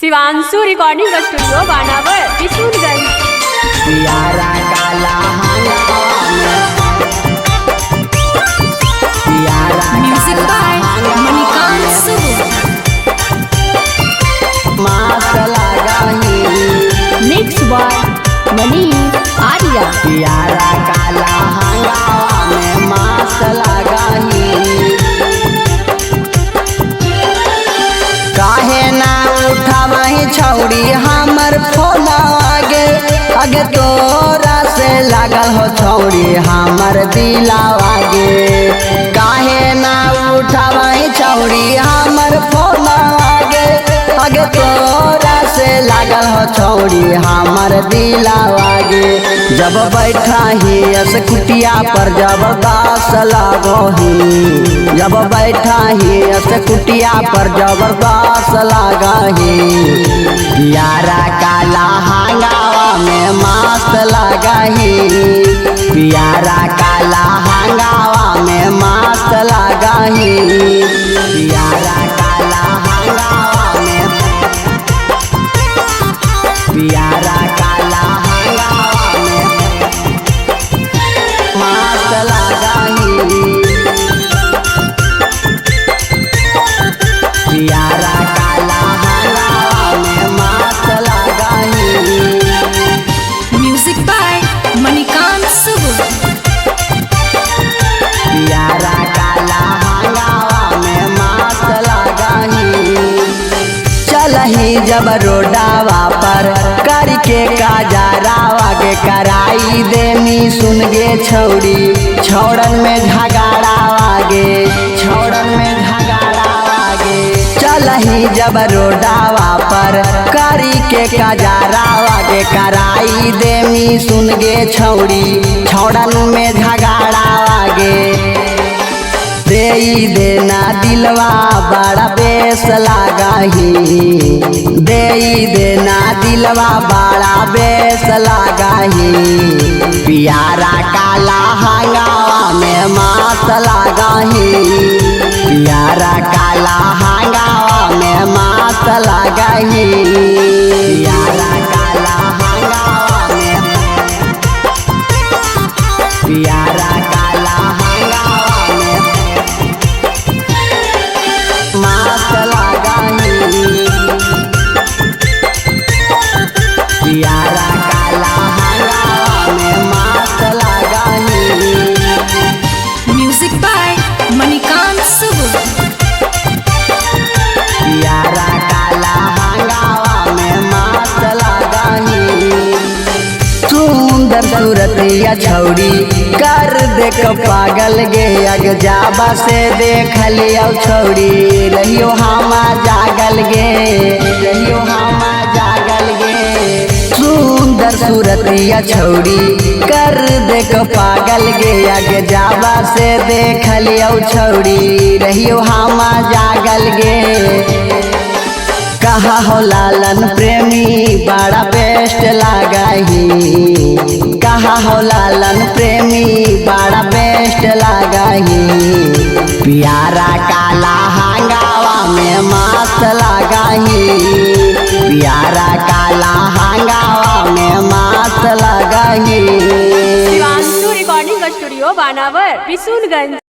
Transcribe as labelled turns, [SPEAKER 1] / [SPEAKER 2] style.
[SPEAKER 1] Shivanshu recording studio बानावर किशनगंज।
[SPEAKER 2] पियारा काला
[SPEAKER 1] music by Manikant सुबह।
[SPEAKER 2] मास्क लगाही
[SPEAKER 1] मिक्स बाय मनीष आर्या।
[SPEAKER 2] पियारा काला हंगावा में मास्क लगाही काहे ना उठावही छौड़ी हमर फोन आगे तोरा से लागल हो छौड़ी हमर दिलावा गे। काहे ना उठावही छौड़ी हमर फोन आगे तोरा से लागल हो छौड़ी हमर दिलावा गे। जब बैठा ही कुटिया पर जब दास लागही, जब बैठा ही कुटिया पर जबरदस्त लगाही। पियारा काला हंगावा में मस्त लगाही, पियारा काला हंगावा में मस्त लगाही। पियारा काला हंगावा में, पियारा काला हंगावा में मस्त लगाही। पियारा काला हंगावा में मस्त लगाही।
[SPEAKER 1] म्यूजिक बाय मणिकांत सुबह।
[SPEAKER 2] पियारा काला हंगावा में मस्त लगाही। चलही जब रोडावा पर करके काजरावा के कराई देनी सुन गे छौड़ी, छौड़न में झगड़ावा गे, छौड़न में झगड़ावा गे। चलही जब रोडावा पर करी के काजरावा के कराई देनी सुन गे छौड़ी, छौड़न में झगड़ावा गे। देई देना दिलवा बड़ा बेस लगाही, देई देना दिलवा बड़ा बेस लगाही। पियारा काला हंगावा में मस्त लगाही, पियारा काला हंगावा में मस्त लगाही। पियारा काला हंगावा में, पियारा काला हंगावा में मस्त लगाही। पियारा काला हंगावा में मस्त लगाही।
[SPEAKER 1] म्यूजिक बाय मणिकांत सुबह।
[SPEAKER 2] पियारा काला हंगावा में मस्त लगाही। सुंदर सूरतिया छौड़ी कर देख पागल गे, अग जाबा से देख लियो छौड़ी रहियो हम जागल गे, रहियो हम जागल गे। सुंदर सूरतिया छौड़ी कर देख पागल गे, अग जाबा से देख लियो छौड़ी रहियो हम जागल गे। कहा हो लालन प्रेमी बड़ा बेस्ट लगाही, कहा हो लालन प्रेमी बड़ा बेस्ट लगाही। पियारा काला हंगावा में मस्त लगाही, पियारा काला हंगावा में मस्त लगाही।
[SPEAKER 1] शिवांशु रिकॉर्डिंग स्टूडियो बानावर किशनगंज।